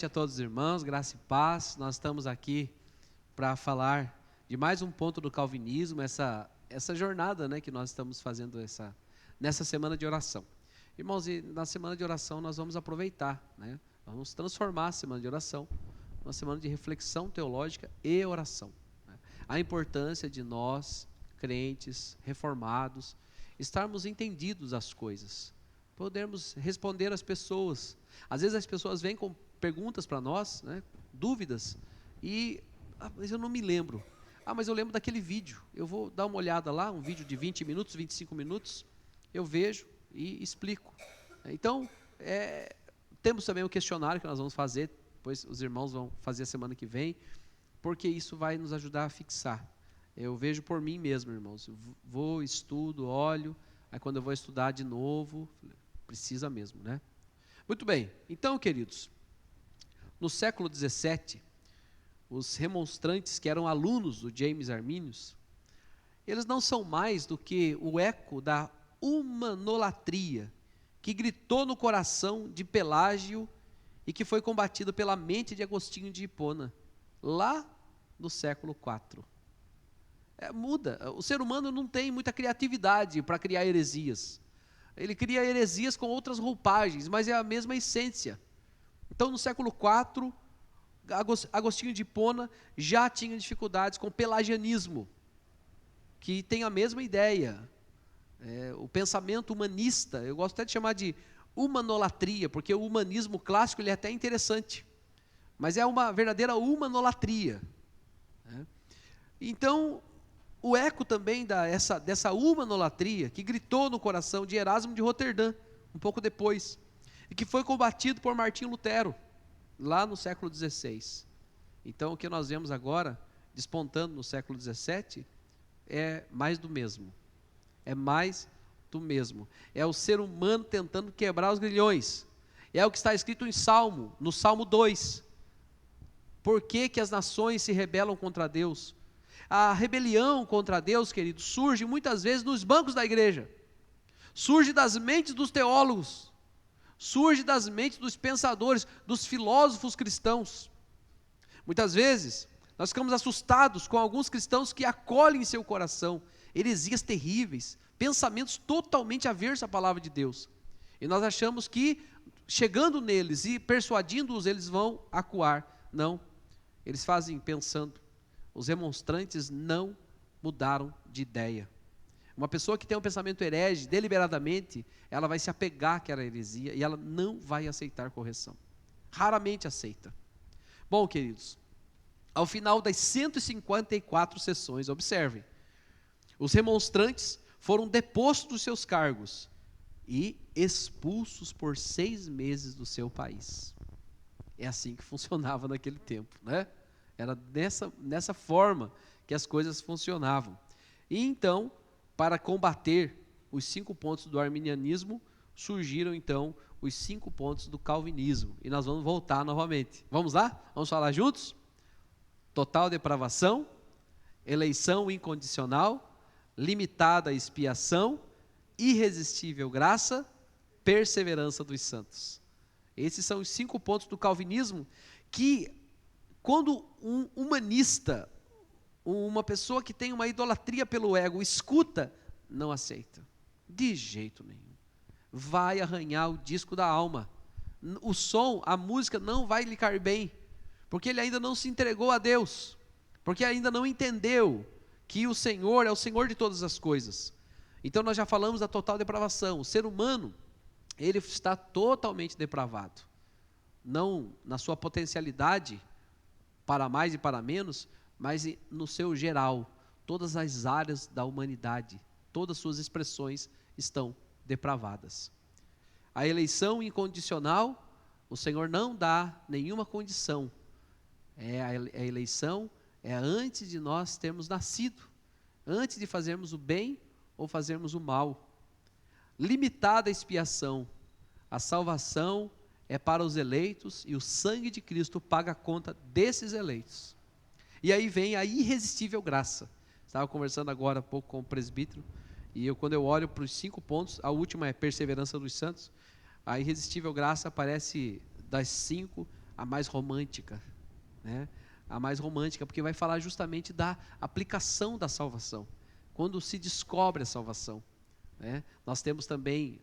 A todos os irmãos, graça e paz. Nós estamos aqui para falar de mais um ponto do calvinismo, essa jornada, né, que nós estamos fazendo nessa semana de oração. Irmãos, e na semana de oração nós vamos aproveitar, né, vamos transformar a semana de oração numa semana de reflexão teológica e oração, né. A importância de nós, crentes, reformados, estarmos entendidos das coisas, podermos responder às pessoas. Às vezes as pessoas vêm com perguntas para nós, né, dúvidas, mas eu não me lembro. Mas eu lembro daquele vídeo, eu vou dar uma olhada lá, um vídeo de 20 minutos, 25 minutos, eu vejo e explico. Então, temos também o questionário que nós vamos fazer, depois os irmãos vão fazer a semana que vem, porque isso vai nos ajudar a fixar. Eu vejo por mim mesmo, irmãos, vou, estudo, olho, aí quando eu vou estudar de novo, precisa mesmo, né? Muito bem, então, queridos, no século XVII, os remonstrantes, que eram alunos do James Arminius, eles não são mais do que o eco da humanolatria, que gritou no coração de Pelágio e que foi combatido pela mente de Agostinho de Hipona, lá no século IV. Muda, o ser humano não tem muita criatividade para criar heresias. Ele cria heresias com outras roupagens, mas é a mesma essência. Então, no século IV, Agostinho de Hipona já tinha dificuldades com o pelagianismo, que tem a mesma ideia. O pensamento humanista, eu gosto até de chamar de humanolatria, porque o humanismo clássico ele é até interessante, mas é uma verdadeira humanolatria, né? Então, o eco também dessa humanolatria, que gritou no coração de Erasmo de Roterdã, um pouco depois, e que foi combatido por Martinho Lutero, lá no século XVI. Então, o que nós vemos agora, despontando no século XVII, é mais do mesmo. É mais do mesmo. É o ser humano tentando quebrar os grilhões. É o que está escrito em Salmo, no Salmo 2. Por que as nações se rebelam contra Deus? A rebelião contra Deus, queridos, surge muitas vezes nos bancos da igreja. Surge das mentes dos teólogos. Surge das mentes dos pensadores, dos filósofos cristãos. Muitas vezes, nós ficamos assustados com alguns cristãos que acolhem em seu coração heresias terríveis, pensamentos totalmente aversos à palavra de Deus. E nós achamos que, chegando neles e persuadindo-os, eles vão acuar. Não, eles fazem pensando. Os remonstrantes não mudaram de ideia. Uma pessoa que tem um pensamento herege, deliberadamente, ela vai se apegar àquela heresia e ela não vai aceitar correção. Raramente aceita. Bom, queridos, ao final das 154 sessões, observem, os remonstrantes foram depostos dos seus cargos e expulsos por 6 meses do seu país. É assim que funcionava naquele tempo, né? Era nessa forma que as coisas funcionavam. E então, para combater os 5 pontos do arminianismo, surgiram então os 5 pontos do calvinismo. E nós vamos voltar novamente. Vamos lá? Vamos falar juntos? Total depravação, eleição incondicional, limitada expiação, irresistível graça, perseverança dos santos. Esses são os 5 pontos do calvinismo que, quando um humanista, uma pessoa que tem uma idolatria pelo ego, escuta, não aceita, de jeito nenhum. Vai arranhar o disco da alma. O som, a música não vai lhe cair bem, porque ele ainda não se entregou a Deus, porque ainda não entendeu que o Senhor é o Senhor de todas as coisas. Então nós já falamos da total depravação. O ser humano, ele está totalmente depravado, não na sua potencialidade, para mais e para menos, mas no seu geral, todas as áreas da humanidade, todas as suas expressões estão depravadas. A eleição incondicional, o Senhor não dá nenhuma condição. A eleição é antes de nós termos nascido, antes de fazermos o bem ou fazermos o mal. Limitada a expiação, a salvação é para os eleitos e o sangue de Cristo paga a conta desses eleitos. E aí vem a irresistível graça. Estava conversando agora há pouco com o presbítero, e quando eu olho para os 5 pontos, a última é perseverança dos santos, a irresistível graça aparece das 5 a mais romântica, né? A mais romântica, porque vai falar justamente da aplicação da salvação, quando se descobre a salvação, né? Nós temos também,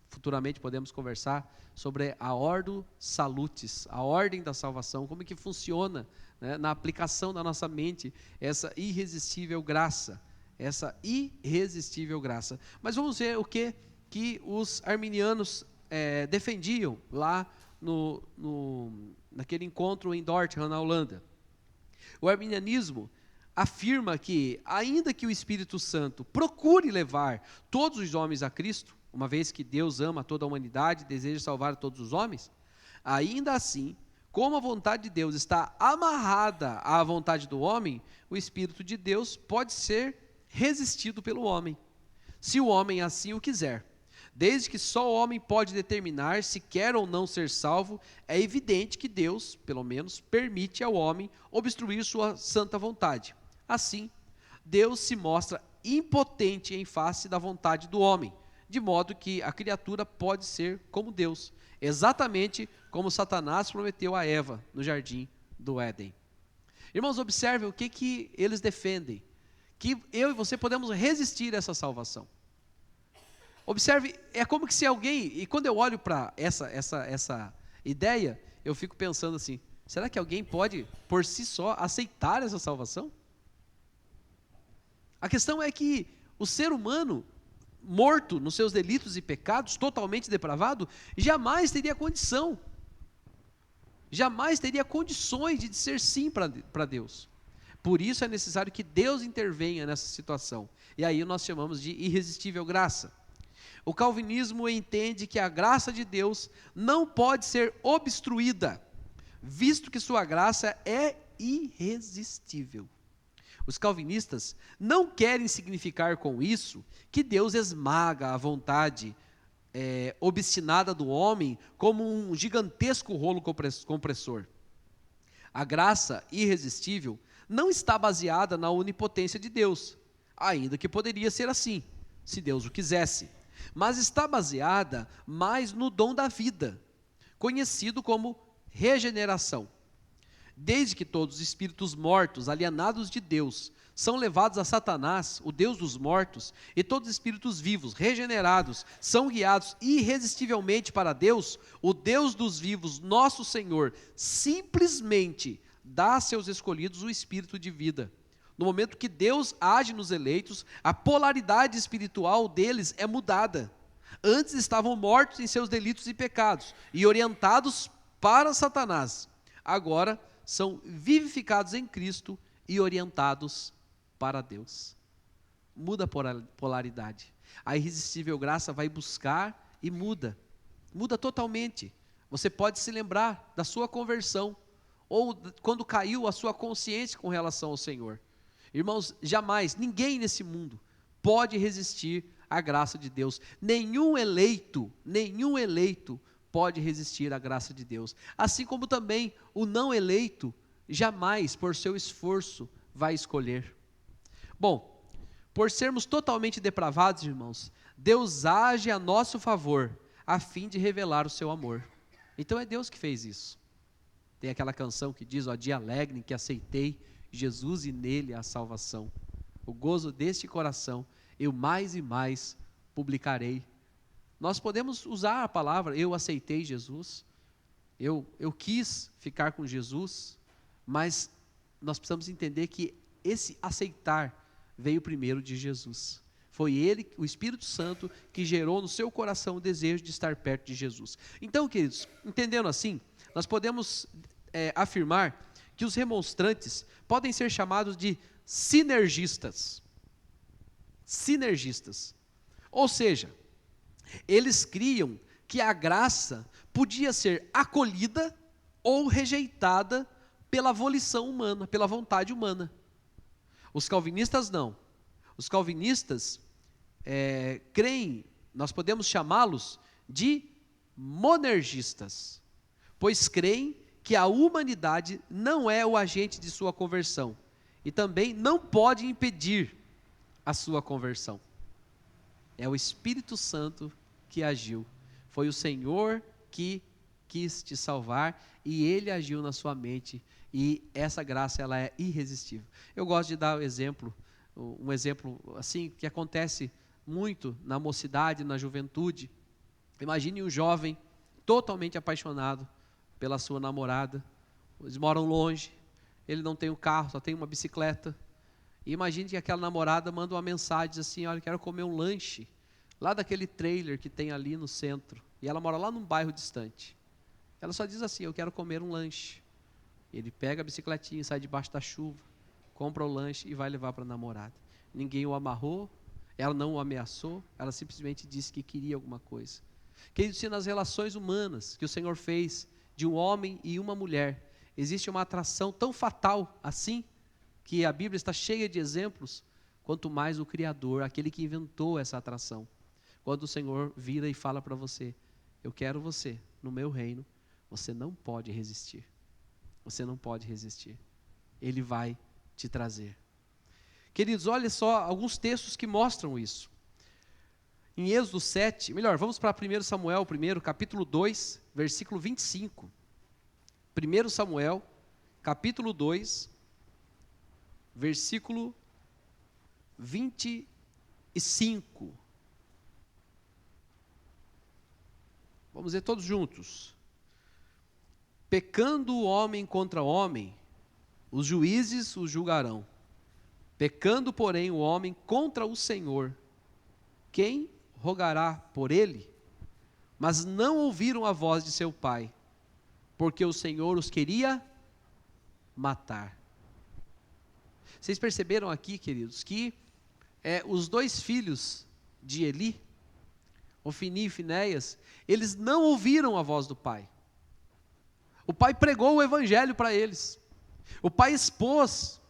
futuramente podemos conversar sobre a Ordo Salutis, a ordem da salvação, como que funciona, né, na aplicação da nossa mente, essa irresistível graça, Mas vamos ver o que os arminianos defendiam lá naquele encontro em Dortmund, na Holanda. O arminianismo afirma que, ainda que o Espírito Santo procure levar todos os homens a Cristo, uma vez que Deus ama toda a humanidade e deseja salvar todos os homens, ainda assim, como a vontade de Deus está amarrada à vontade do homem, o Espírito de Deus pode ser resistido pelo homem, se o homem assim o quiser. Desde que só o homem pode determinar se quer ou não ser salvo, é evidente que Deus, pelo menos, permite ao homem obstruir sua santa vontade. Assim, Deus se mostra impotente em face da vontade do homem, de modo que a criatura pode ser como Deus, exatamente como Satanás prometeu a Eva no jardim do Éden. Irmãos, observem o que eles defendem, que eu e você podemos resistir a essa salvação. Observe, é como que se alguém, e quando eu olho para essa ideia, eu fico pensando assim, será que alguém pode, por si só, aceitar essa salvação? A questão é que o ser humano, morto nos seus delitos e pecados, totalmente depravado, jamais teria condição, jamais teria condições de dizer sim para Deus. Por isso é necessário que Deus intervenha nessa situação, e aí nós chamamos de irresistível graça. O calvinismo entende que a graça de Deus não pode ser obstruída, visto que sua graça é irresistível. Os calvinistas não querem significar com isso que Deus esmaga a vontade obstinada do homem como um gigantesco rolo compressor. A graça irresistível não está baseada na onipotência de Deus, ainda que poderia ser assim, se Deus o quisesse, mas está baseada mais no dom da vida, conhecido como regeneração. Desde que todos os espíritos mortos, alienados de Deus, são levados a Satanás, o Deus dos mortos, e todos os espíritos vivos, regenerados, são guiados irresistivelmente para Deus, o Deus dos vivos, nosso Senhor, simplesmente dá a seus escolhidos o espírito de vida. No momento que Deus age nos eleitos, a polaridade espiritual deles é mudada. Antes estavam mortos em seus delitos e pecados, e orientados para Satanás. Agora são vivificados em Cristo e orientados para Deus. Muda a polaridade. A irresistível graça vai buscar e muda totalmente. Você pode se lembrar da sua conversão, ou quando caiu a sua consciência com relação ao Senhor. Irmãos, jamais, ninguém nesse mundo pode resistir à graça de Deus. Nenhum eleito pode resistir à graça de Deus. Assim como também o não eleito jamais, por seu esforço, vai escolher. Bom, por sermos totalmente depravados, irmãos, Deus age a nosso favor, a fim de revelar o seu amor. Então é Deus que fez isso. Tem aquela canção que diz, ó dia alegre em que aceitei Jesus e nele a salvação. O gozo deste coração eu mais e mais publicarei. Nós podemos usar a palavra, eu aceitei Jesus, eu quis ficar com Jesus, mas nós precisamos entender que esse aceitar veio primeiro de Jesus. Foi Ele, o Espírito Santo, que gerou no seu coração o desejo de estar perto de Jesus. Então, queridos, entendendo assim, nós podemos afirmar que os remonstrantes podem ser chamados de sinergistas. Sinergistas. Ou seja, eles criam que a graça podia ser acolhida ou rejeitada pela volição humana, pela vontade humana. Os calvinistas não. Os calvinistas creem, nós podemos chamá-los de monergistas, pois creem que a humanidade não é o agente de sua conversão e também não pode impedir a sua conversão. É o Espírito Santo que agiu. Foi o Senhor que quis te salvar e Ele agiu na sua mente e essa graça ela é irresistível. Eu gosto de dar um exemplo assim que acontece muito na mocidade, na juventude. Imagine um jovem totalmente apaixonado pela sua namorada, eles moram longe, ele não tem um carro, só tem uma bicicleta. E imagine que aquela namorada manda uma mensagem, diz assim, olha, quero comer um lanche, lá daquele trailer que tem ali no centro. E ela mora lá num bairro distante. Ela só diz assim, eu quero comer um lanche. Ele pega a bicicletinha, sai debaixo da chuva, compra o lanche e vai levar para a namorada. Ninguém o amarrou, ela não o ameaçou, ela simplesmente disse que queria alguma coisa. Querido, se nas relações humanas que o Senhor fez de um homem e uma mulher, existe uma atração tão fatal assim, que a Bíblia está cheia de exemplos, quanto mais o Criador, aquele que inventou essa atração. Quando o Senhor vira e fala para você, eu quero você no meu reino, você não pode resistir. Você não pode resistir. Ele vai te trazer. Queridos, olha só alguns textos que mostram isso. Em Êxodo 7, melhor, vamos para 1 Samuel, capítulo 2, versículo 25. 1 Samuel, capítulo 2, versículo 25. Vamos ler todos juntos. Pecando o homem contra homem, os juízes o julgarão. Pecando, porém, o homem contra o Senhor, quem rogará por ele? Mas não ouviram a voz de seu pai, porque o Senhor os queria matar. Vocês perceberam aqui, queridos, que os dois filhos de Eli, Ofni e Finéias, eles não ouviram a voz do pai. O pai pregou o evangelho para eles. O pai expôs,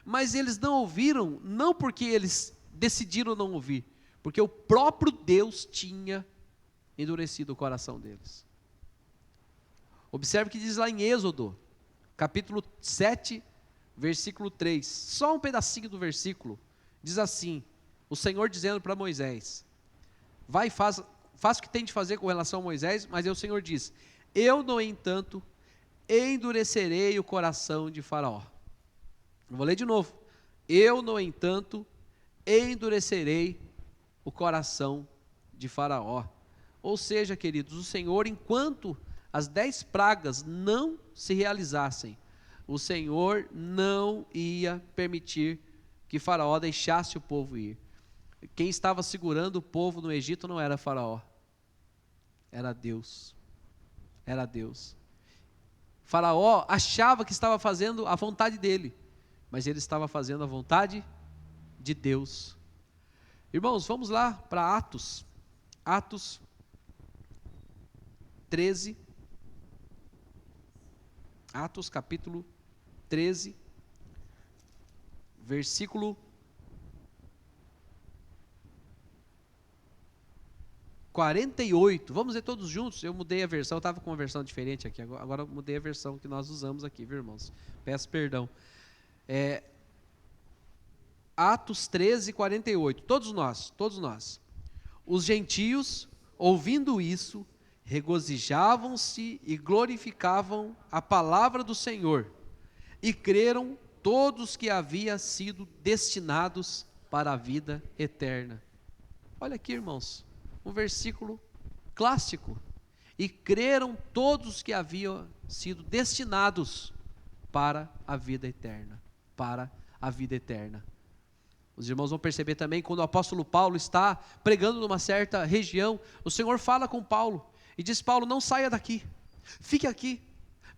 mas eles não ouviram, não porque eles decidiram não ouvir, porque o próprio Deus tinha endurecido o coração deles. Observe o que diz lá em Êxodo, capítulo 7, versículo 3, só um pedacinho do versículo, diz assim, o Senhor dizendo para Moisés, vai, faz o que tem de fazer com relação a Moisés, mas aí o Senhor diz, eu, no entanto, endurecerei o coração de Faraó. Eu vou ler de novo, eu, no entanto, endurecerei o coração de Faraó. Ou seja, queridos, o Senhor, enquanto as 10 pragas não se realizassem, o Senhor não ia permitir que Faraó deixasse o povo ir. Quem estava segurando o povo no Egito não era Faraó, era Deus. Era Deus. Faraó achava que estava fazendo a vontade dele, mas ele estava fazendo a vontade de Deus. Irmãos, vamos lá para Atos. Atos 13. Atos capítulo 13, versículo 48. Vamos ler todos juntos. Eu mudei a versão, eu estava com uma versão diferente aqui, agora eu mudei a versão que nós usamos aqui, viu, irmãos? Peço perdão. Atos 13, 48. Todos nós. Os gentios, ouvindo isso, regozijavam-se e glorificavam a palavra do Senhor, e creram todos que haviam sido destinados para a vida eterna. Olha aqui, irmãos, um versículo clássico. E creram todos que haviam sido destinados para a vida eterna. Para a vida eterna. Os irmãos vão perceber também, quando o apóstolo Paulo está pregando numa certa região, o Senhor fala com Paulo, e diz, Paulo, não saia daqui, fique aqui,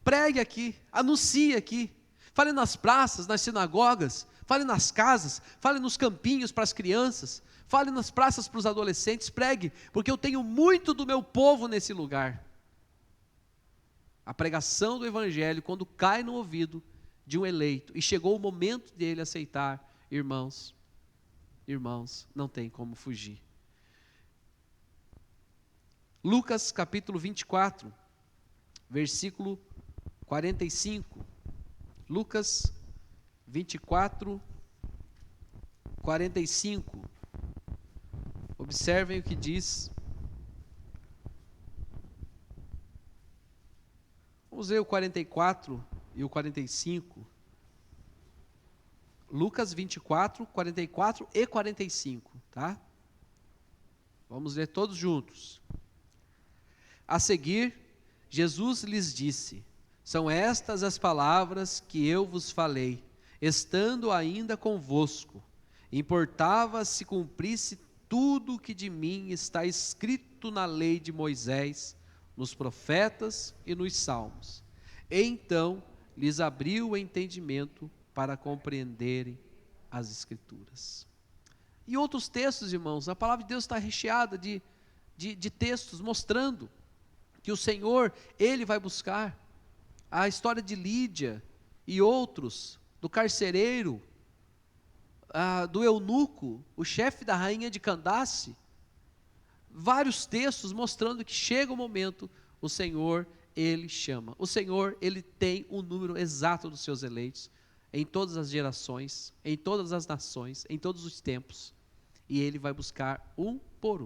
pregue aqui, anuncie aqui, fale nas praças, nas sinagogas, fale nas casas, fale nos campinhos para as crianças, fale nas praças para os adolescentes, pregue, porque eu tenho muito do meu povo nesse lugar. A pregação do evangelho, quando cai no ouvido de um eleito, e chegou o momento dele aceitar, irmãos, não tem como fugir. Lucas capítulo 24, versículo 45. Lucas 24, 45. Observem o que diz. Vamos ver o 44 e o 45. Lucas 24, 44 e 45, tá? Vamos ler todos juntos. A seguir, Jesus lhes disse: são estas as palavras que eu vos falei, estando ainda convosco. Importava se cumprisse tudo o que de mim está escrito na lei de Moisés, nos profetas e nos salmos. E então lhes abriu o entendimento para compreenderem as Escrituras. E outros textos, irmãos, a palavra de Deus está recheada de textos mostrando que o Senhor, Ele vai buscar. A história de Lídia e outros, do carcereiro, do eunuco, o chefe da rainha de Candace, vários textos mostrando que chega o momento, o Senhor, Ele chama. O Senhor, Ele tem um número exato dos seus eleitos, em todas as gerações, em todas as nações, em todos os tempos, e Ele vai buscar um por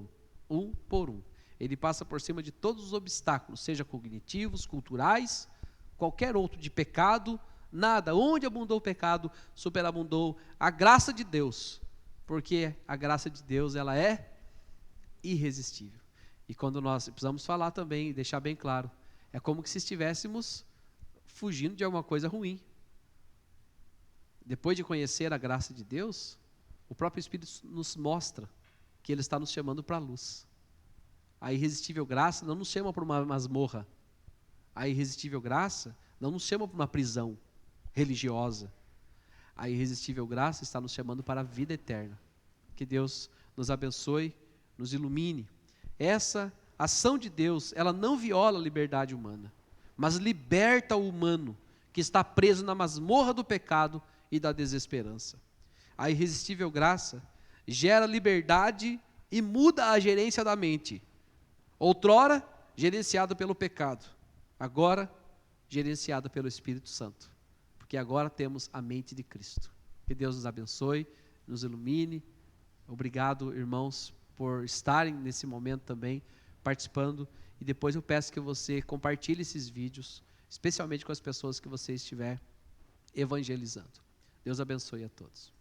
um. Ele passa por cima de todos os obstáculos, seja cognitivos, culturais, qualquer outro de pecado, nada. Onde abundou o pecado, superabundou a graça de Deus, porque a graça de Deus, ela é irresistível. E quando nós precisamos falar também, deixar bem claro, é como se estivéssemos fugindo de alguma coisa ruim. Depois de conhecer a graça de Deus, o próprio Espírito nos mostra que Ele está nos chamando para a luz. A irresistível graça não nos chama para uma masmorra. A irresistível graça não nos chama para uma prisão religiosa. A irresistível graça está nos chamando para a vida eterna. Que Deus nos abençoe, nos ilumine. Essa ação de Deus, ela não viola a liberdade humana, mas liberta o humano que está preso na masmorra do pecado e da desesperança. A irresistível graça gera liberdade e muda a gerência da mente. Outrora, gerenciado pelo pecado. Agora, gerenciado pelo Espírito Santo. Porque agora temos a mente de Cristo. Que Deus nos abençoe, nos ilumine. Obrigado, irmãos, por estarem nesse momento também, participando. E depois eu peço que você compartilhe esses vídeos, especialmente com as pessoas que você estiver evangelizando. Deus abençoe a todos.